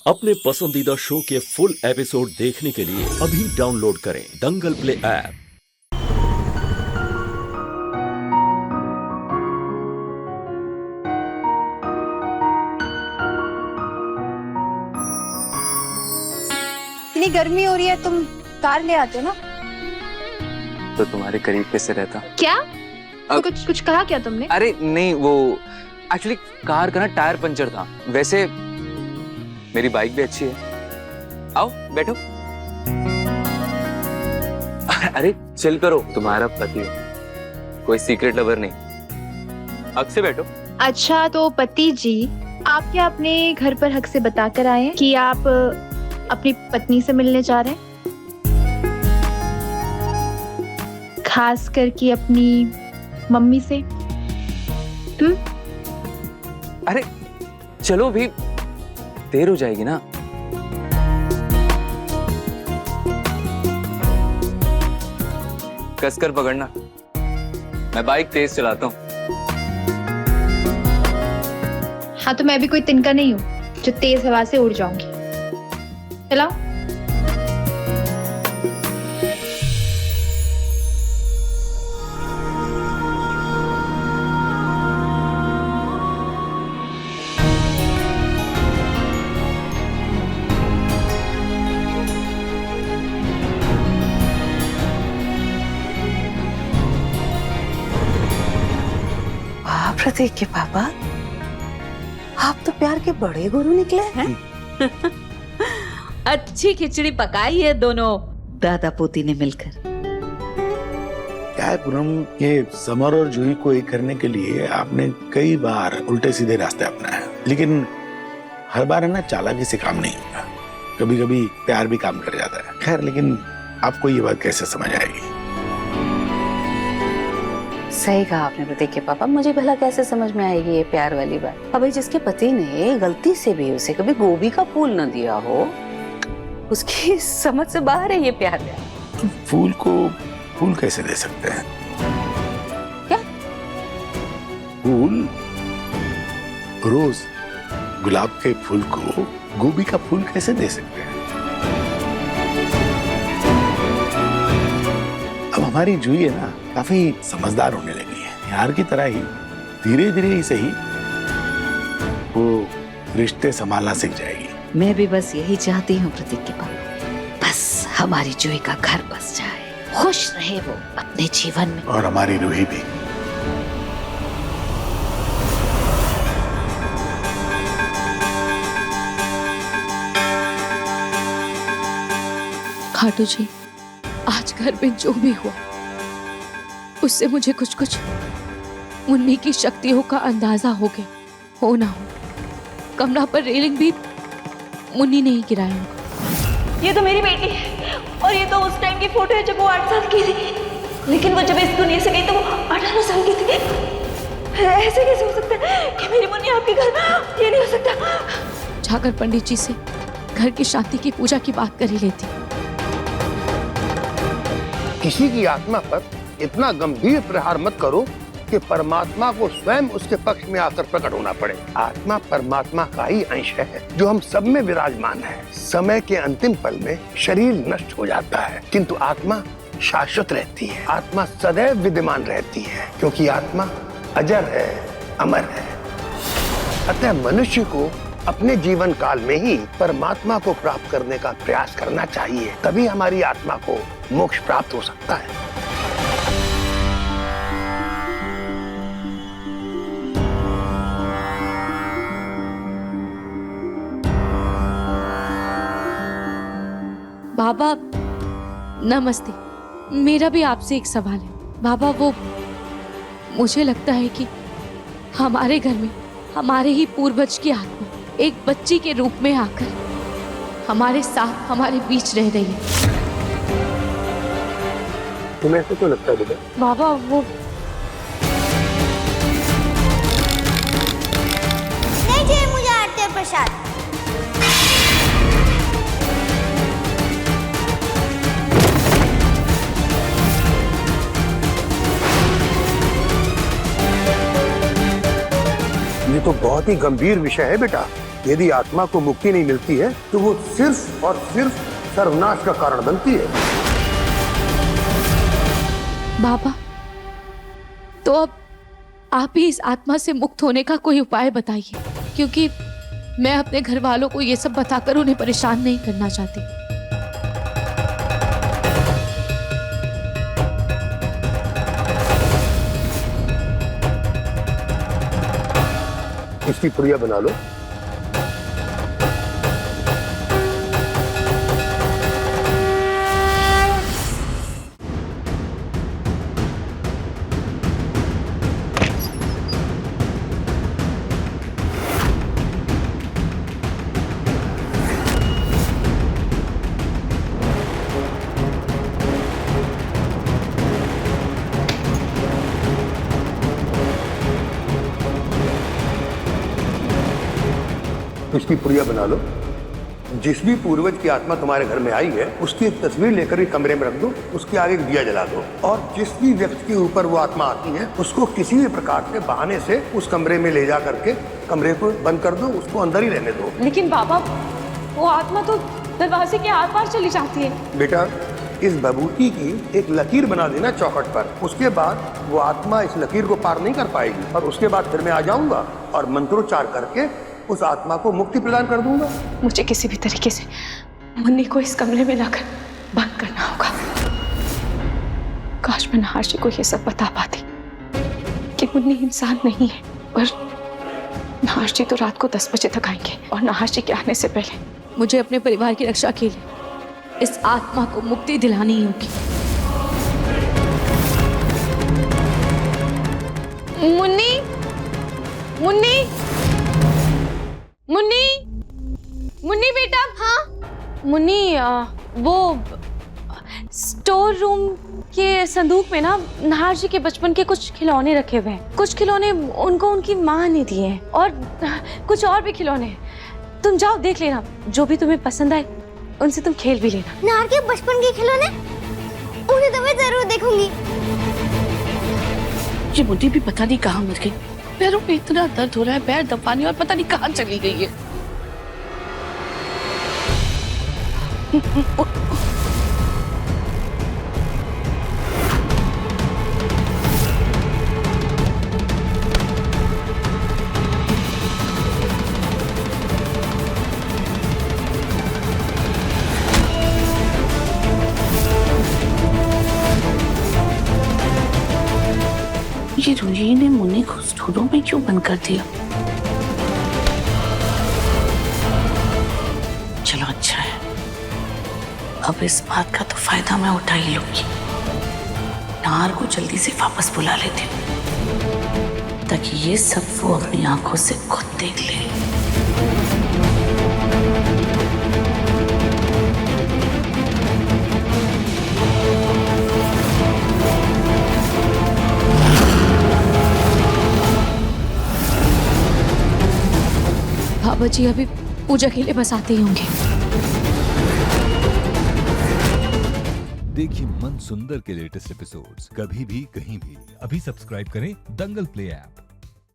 अपने पसंदीदा शो के फुल एपिसोड देखने के लिए अभी डाउनलोड करें दंगल प्ले ऐप। इतनी गर्मी हो रही है, तुम कार ले आते ना। तो तुम्हारे करीब कैसे रहता? क्या? तो कुछ कहा क्या तुमने? अरे नहीं, वो एक्चुअली कार का ना टायर पंचर था। वैसे मेरी बाइक भी अच्छी है। आओ बैठो। अरे चिल करो, तुम्हारा पति हो, कोई सीक्रेट लवर नहीं। हक से बैठो। अच्छा तो पति जी, आप क्या अपने घर पर हक से बता कर आए हैं कि आप अपनी पत्नी से मिलने जा रहे हैं? खास करके अपनी मम्मी से। अरे चलो, भी देर हो जाएगी ना। कसकर पकड़ना, मैं बाइक तेज चलाता हूँ। हाँ तो मैं भी कोई तिनका नहीं हूँ जो तेज हवा से उड़ जाऊंगी। चलाओ। प्रतीक के पापा, आप तो प्यार के बड़े गुरु निकले हैं। अच्छी खिचड़ी पकाई है दोनों दादा पोती ने मिलकर। क्या है पूनम, ये समर और जूही को एक करने के लिए आपने कई बार उल्टे सीधे रास्ते अपनाए, लेकिन हर बार है ना चालाकी से काम नहीं होता। कभी कभी प्यार भी काम कर जाता है। खैर, लेकिन आपको ये बात कैसे समझ आएगी? सही कहा आपने प्रतीक के पापा, मुझे भला कैसे समझ में आएगी ये प्यार वाली बात। अभी जिसके पति ने गलती से भी उसे कभी गोभी का फूल न दिया हो, उसकी समझ से बाहर है ये प्यार। तो फूल को फूल कैसे दे सकते हैं? क्या फूल? रोज गुलाब के फूल को गोभी का फूल कैसे दे सकते हैं? अब हमारी जूही है ना, काफी समझदार होने लगी है। यार की तरह ही धीरे धीरे ही सही वो रिश्ते संभालना सीख जाएगी। मैं भी बस यही चाहती हूँ प्रतीक के पापा, बस हमारी जूही का घर बस जाए, खुश रहे वो अपने जीवन में। और हमारी रूही भी। खाटू जी, आज घर में जो भी हुआ उससे मुझे कुछ कुछ मुन्नी की शक्तियों का अंदाजा हो गया। हो ना हो, कमरा पर रेलिंग भी मुन्नी ने ही गिराया होगा। ये तो मेरी बेटी है और ये तो उस टाइम की फोटो है जब वो 8 साल की थी, लेकिन वो जब इस दुनिया से गई तो वो 18 साल की थी। ऐसे कैसे हो सकता है कि मेरी मुन्नी आपके घर? ये नहीं हो सकता। जाकर पंडित जी से घर की शांति की पूजा की बात कर ही लेती। किसी की आत्मा पर इतना गंभीर प्रहार मत करो कि परमात्मा को स्वयं उसके पक्ष में आकर प्रकट होना पड़े। आत्मा परमात्मा का ही अंश है जो हम सब में विराजमान है। समय के अंतिम पल में शरीर नष्ट हो जाता है, किंतु आत्मा शाश्वत रहती है। आत्मा सदैव विद्यमान रहती है, क्योंकि आत्मा अजर है, अमर है। अतः मनुष्य को अपने जीवन काल में ही परमात्मा को प्राप्त करने का प्रयास करना चाहिए, तभी हमारी आत्मा को मोक्ष प्राप्त हो सकता है। बाबा नमस्ते, मेरा भी आपसे एक सवाल है। बाबा, वो मुझे लगता है कि हमारे घर में हमारे ही पूर्वज की आत्मा एक बच्ची के रूप में आकर हमारे साथ हमारे बीच रह रही है। तुम्हें ऐसा क्यों लगता है बेटा? बाबा, वो नहीं चाहिए मुझे आरती और प्रसाद। ये तो बहुत ही गंभीर विषय है बेटा। यदि आत्मा को मुक्ति नहीं मिलती है तो वो सिर्फ और सिर्फ सर्वनाश का कारण बनती है। बाबा, तो अब आप ही इस आत्मा से मुक्त होने का कोई उपाय बताइए, क्योंकि मैं अपने घर वालों को ये सब बताकर उन्हें परेशान नहीं करना चाहती। इसकी पुड़िया बना लो। इसकी पुड़िया बना लो। जिस भी पूर्वज की आत्मा तुम्हारे घर में आई है उसकी एक तस्वीर लेकर के कमरे में रख दो, उसके आगे एक दिया जला दो, और जिस भी व्यक्ति के ऊपर वो आत्मा आती है उसको किसी भी प्रकार से बहाने से उस कमरे में ले जा करके कमरे को बंद कर दो, उसको अंदर ही रहने दो। लेकिन बाबा, वो आत्मा तो दरवाजे के आर पार चली जाती है। बेटा, इस भभूति की एक लकीर बना देना चौखट पर, उसके बाद वो आत्मा इस लकीर को पार नहीं कर पाएगी, और उसके बाद फिर मैं आ जाऊंगा और मंत्रोच्चार करके उस आत्मा को मुक्ति प्रदान कर दूंगा। मुझे किसी भी तरीके से मुन्नी को इस कमरे में लाकर बंद करना होगा। काश मैं नहाशी को ये सब बता पाती कि मुन्नी इंसान नहीं है, पर नहाशी तो रात को 10 बजे तक आएंगे, और नहाशी के आने से पहले मुझे अपने परिवार की रक्षा के लिए इस आत्मा को मुक्ति दिलानी ही होगी। मुन्नी, मुन्नी, मुन्नी, मुन्नी बेटा। हाँ मुन्नी, वो स्टोर रूम के संदूक में ना नहार जी के बचपन के कुछ खिलौने रखे हुए हैं। कुछ खिलौने उनको उनकी माँ ने दिए हैं, और कुछ और भी खिलौने हैं। तुम जाओ देख लेना, जो भी तुम्हें पसंद आए उनसे तुम खेल भी लेना। नार के बचपन के खिलौने, उन्हें तो मैं जरूर देखूंगी। ये मुन्नी भी पता नहीं कहाँ मर गई। पैरों में इतना दर्द हो रहा है, पैर दबाने, और पता नहीं कहाँ चली गई है। ये रूही ने मुन्नी को स्टोरों में क्यों बंद कर दिया? चलो अच्छा है, अब इस बात का तो फायदा मैं उठा ही लूंगी। नार को जल्दी से वापस बुला लेती हूँ, ताकि ये सब वो अपनी आंखों से खुद देख ले। बाबा जी अभी पूजा के लिए बस आते ही होंगे। देखिए मन सुंदर के लेटेस्ट एपिसोड्स कभी भी कहीं भी। अभी सब्सक्राइब करें दंगल प्ले ऐप।